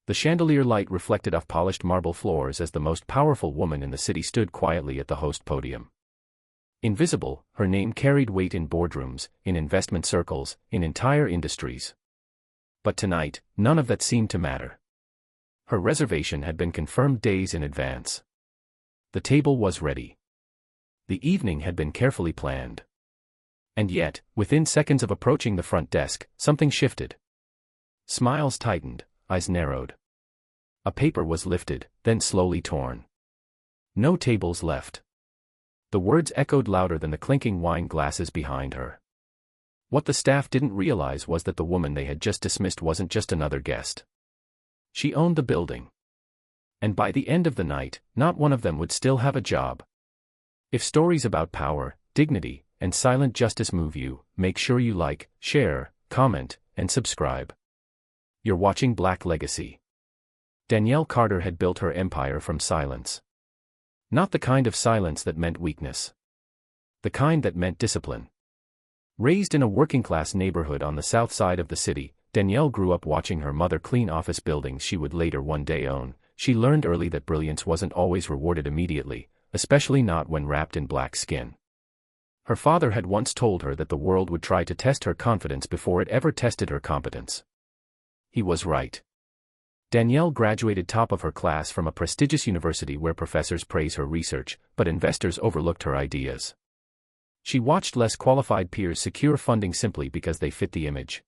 The chandelier light reflected off polished marble floors as the most powerful woman in the city stood quietly at the host podium. Invisible, her name carried weight in boardrooms, in investment circles, in entire industries. But tonight, none of that seemed to matter. Her reservation had been confirmed days in advance. The table was ready. The evening had been carefully planned. And yet, within seconds of approaching the front desk, something shifted. Smiles tightened, eyes narrowed. A paper was lifted, then slowly torn. No tables left. The words echoed louder than the clinking wine glasses behind her. What the staff didn't realize was that the woman they had just dismissed wasn't just another guest. She owned the building. And by the end of the night, not one of them would still have a job. If stories about power, dignity, and silent justice move you, make sure you like, share, comment, and subscribe. You're watching Black Legacy. Danielle Carter had built her empire from silence. Not the kind of silence that meant weakness. The kind that meant discipline. Raised in a working-class neighborhood on the south side of the city, Danielle grew up watching her mother clean office buildings she would later one day own. She learned early that brilliance wasn't always rewarded immediately, especially not when wrapped in black skin. Her father had once told her that the world would try to test her confidence before it ever tested her competence. He was right. Danielle graduated top of her class from a prestigious university where professors praise her research, but investors overlooked her ideas. She watched less qualified peers secure funding simply because they fit the image.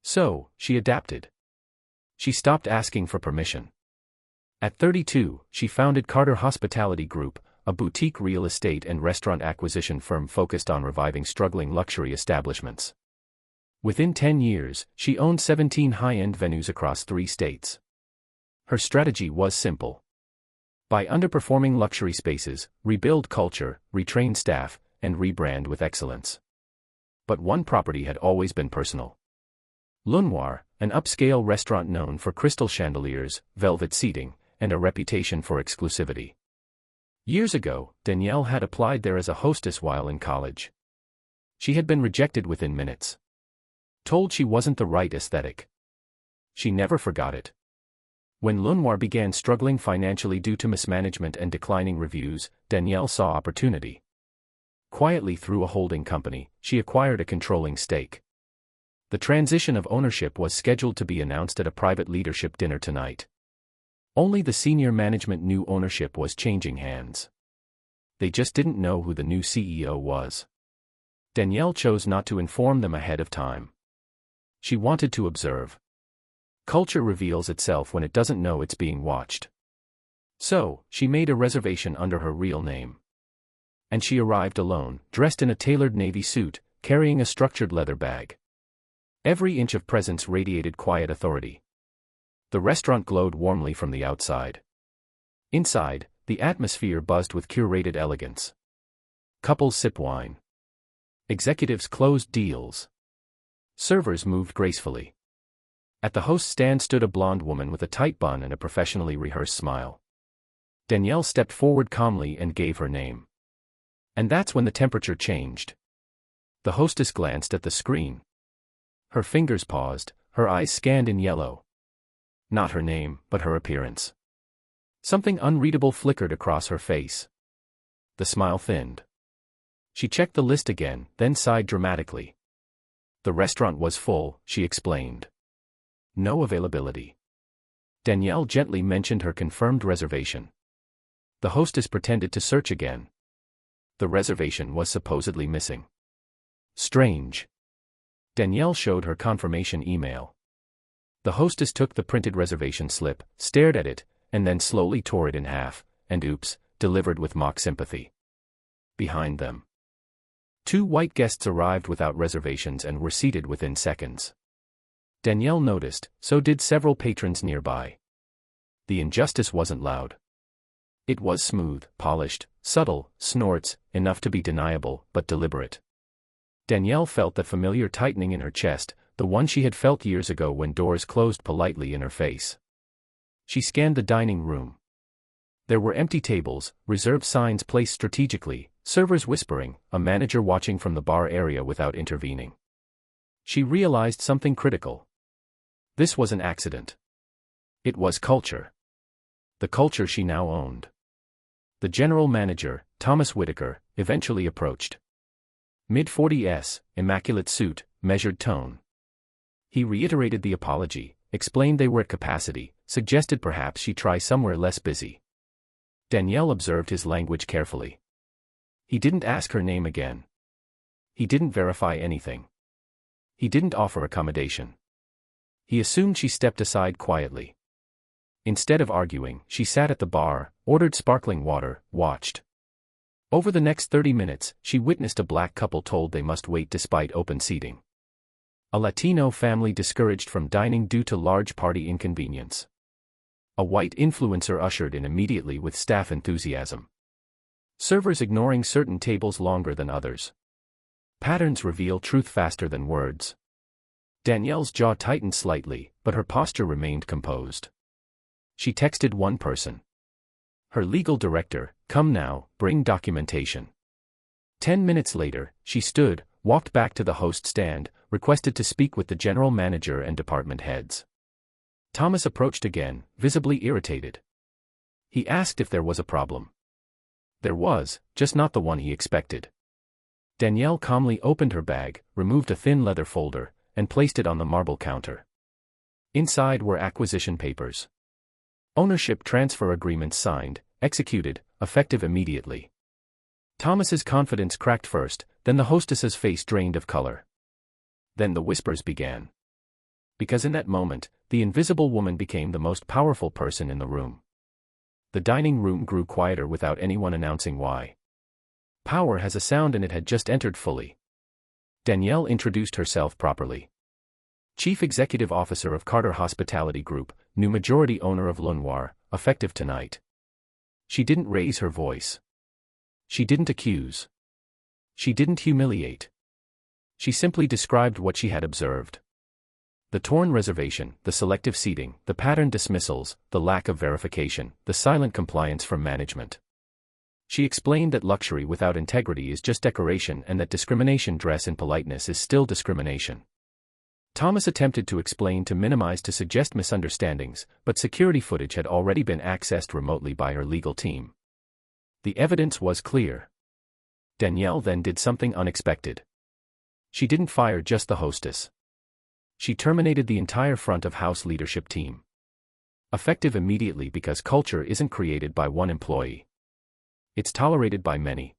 So, she adapted. She stopped asking for permission. At 32, she founded Carter Hospitality Group, a boutique real estate and restaurant acquisition firm focused on reviving struggling luxury establishments. Within 10 years, she owned 17 high-end venues across 3 states. Her strategy was simple. Buy underperforming luxury spaces, rebuild culture, retrain staff, and rebrand with excellence. But one property had always been personal. Le Noir, an upscale restaurant known for crystal chandeliers, velvet seating, and a reputation for exclusivity. Years ago, Danielle had applied there as a hostess while in college. She had been rejected within minutes. Told she wasn't the right aesthetic. She never forgot it. When Le Noir began struggling financially due to mismanagement and declining reviews, Danielle saw opportunity. Quietly through a holding company, she acquired a controlling stake. The transition of ownership was scheduled to be announced at a private leadership dinner tonight. Only the senior management knew ownership was changing hands. They just didn't know who the new CEO was. Danielle chose not to inform them ahead of time. She wanted to observe. Culture reveals itself when it doesn't know it's being watched. So, she made a reservation under her real name. And she arrived alone, dressed in a tailored navy suit, carrying a structured leather bag. Every inch of presence radiated quiet authority. The restaurant glowed warmly from the outside. Inside, the atmosphere buzzed with curated elegance. Couples sip wine. Executives closed deals. Servers moved gracefully. At the host's stand stood a blonde woman with a tight bun and a professionally rehearsed smile. Danielle stepped forward calmly and gave her name. And that's when the temperature changed. The hostess glanced at the screen. Her fingers paused, her eyes scanned in yellow. Not her name, but her appearance. Something unreadable flickered across her face. The smile thinned. She checked the list again, then sighed dramatically. The restaurant was full, she explained. No availability. Danielle gently mentioned her confirmed reservation. The hostess pretended to search again. The reservation was supposedly missing. Strange. Danielle showed her confirmation email. The hostess took the printed reservation slip, stared at it, and then slowly tore it in half, and oops, delivered with mock sympathy. Behind them, 2 white guests arrived without reservations and were seated within seconds. Danielle noticed, so did several patrons nearby. The injustice wasn't loud. It was smooth, polished, subtle, snorts, enough to be deniable, but deliberate. Danielle felt the familiar tightening in her chest, the one she had felt years ago when doors closed politely in her face. She scanned the dining room. There were empty tables, reserved signs placed strategically, servers whispering, a manager watching from the bar area without intervening. She realized something critical. This was an accident. It was culture. The culture she now owned. The general manager, Thomas Whitaker, eventually approached. Mid-40s, immaculate suit, measured tone. He reiterated the apology, explained they were at capacity, suggested perhaps she try somewhere less busy. Danielle observed his language carefully. He didn't ask her name again. He didn't verify anything. He didn't offer accommodation. He assumed she stepped aside quietly. Instead of arguing, she sat at the bar, ordered sparkling water, watched. Over the next 30 minutes, she witnessed a black couple told they must wait despite open seating. A Latino family discouraged from dining due to large party inconvenience. A white influencer ushered in immediately with staff enthusiasm. Servers ignoring certain tables longer than others. Patterns reveal truth faster than words. Danielle's jaw tightened slightly, but her posture remained composed. She texted one person. Her legal director, "Come now, bring documentation." 10 minutes later, she stood, walked back to the host stand, requested to speak with the general manager and department heads. Thomas approached again, visibly irritated. He asked if there was a problem. There was, just not the one he expected. Danielle calmly opened her bag, removed a thin leather folder, and placed it on the marble counter. Inside were acquisition papers. Ownership transfer agreements signed, executed, effective immediately. Thomas's confidence cracked first, then the hostess's face drained of color. Then the whispers began. Because in that moment, the invisible woman became the most powerful person in the room. The dining room grew quieter without anyone announcing why. Power has a sound and it had just entered fully. Danielle introduced herself properly. Chief Executive Officer of Carter Hospitality Group, new majority owner of L'Unveiling, effective tonight. She didn't raise her voice. She didn't accuse. She didn't humiliate. She simply described what she had observed. The torn reservation, the selective seating, the pattern dismissals, the lack of verification, the silent compliance from management. She explained that luxury without integrity is just decoration and that discrimination dressed in politeness is still discrimination. Thomas attempted to explain to minimize to suggest misunderstandings, but security footage had already been accessed remotely by her legal team. The evidence was clear. Danielle then did something unexpected. She didn't fire just the hostess. She terminated the entire front of house leadership team. Effective immediately because culture isn't created by one employee. It's tolerated by many.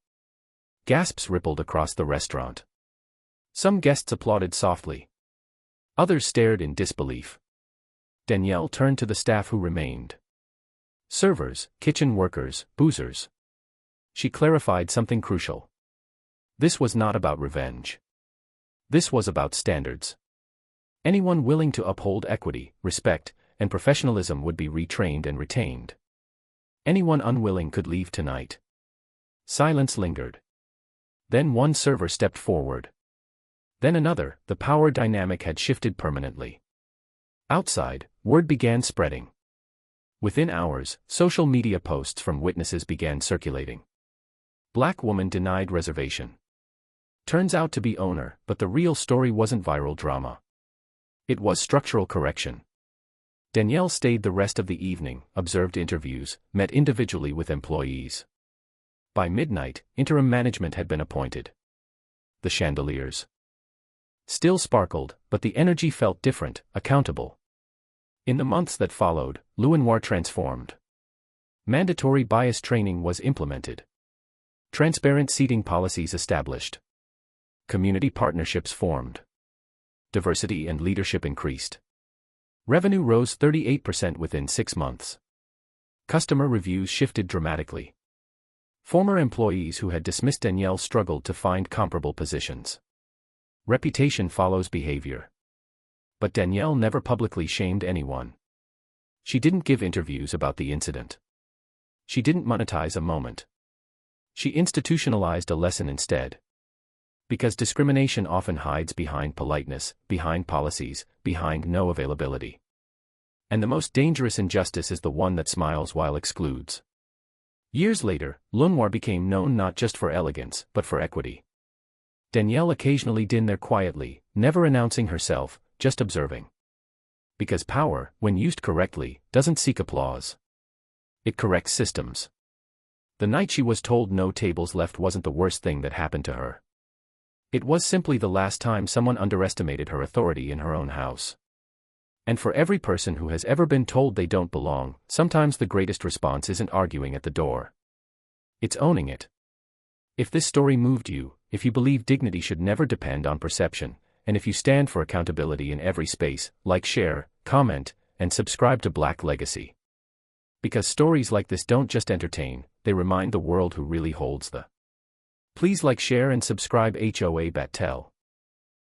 Gasps rippled across the restaurant. Some guests applauded softly. Others stared in disbelief. Danielle turned to the staff who remained. Servers, kitchen workers, boozers. She clarified something crucial. This was not about revenge. This was about standards. Anyone willing to uphold equity, respect, and professionalism would be retrained and retained. Anyone unwilling could leave tonight. Silence lingered. Then one server stepped forward. Then another, the power dynamic had shifted permanently. Outside, word began spreading. Within hours, social media posts from witnesses began circulating. Black woman denied reservation. Turns out to be owner, but the real story wasn't viral drama. It was structural correction. Danielle stayed the rest of the evening, observed interviews, met individually with employees. By midnight, interim management had been appointed. The chandeliers still sparkled, but the energy felt different, accountable. In the months that followed, L'Unveiling transformed. Mandatory bias training was implemented. Transparent seating policies established. Community partnerships formed. Diversity and leadership increased. Revenue rose 38% within 6 months. Customer reviews shifted dramatically. Former employees who had dismissed Danielle struggled to find comparable positions. Reputation follows behavior. But Danielle never publicly shamed anyone. She didn't give interviews about the incident. She didn't monetize a moment. She institutionalized a lesson instead. Because discrimination often hides behind politeness, behind policies, behind no availability. And the most dangerous injustice is the one that smiles while excludes. Years later, L'Unveiling became known not just for elegance, but for equity. Danielle occasionally dined there quietly, never announcing herself, just observing. Because power, when used correctly, doesn't seek applause. It corrects systems. The night she was told no tables left wasn't the worst thing that happened to her. It was simply the last time someone underestimated her authority in her own house. And for every person who has ever been told they don't belong, sometimes the greatest response isn't arguing at the door. It's owning it. If this story moved you, if you believe dignity should never depend on perception, and if you stand for accountability in every space, like, share, comment, and subscribe to Black Legacy. Because stories like this don't just entertain, they remind the world who really holds the. Please like, share, and subscribe. HOA Battelle.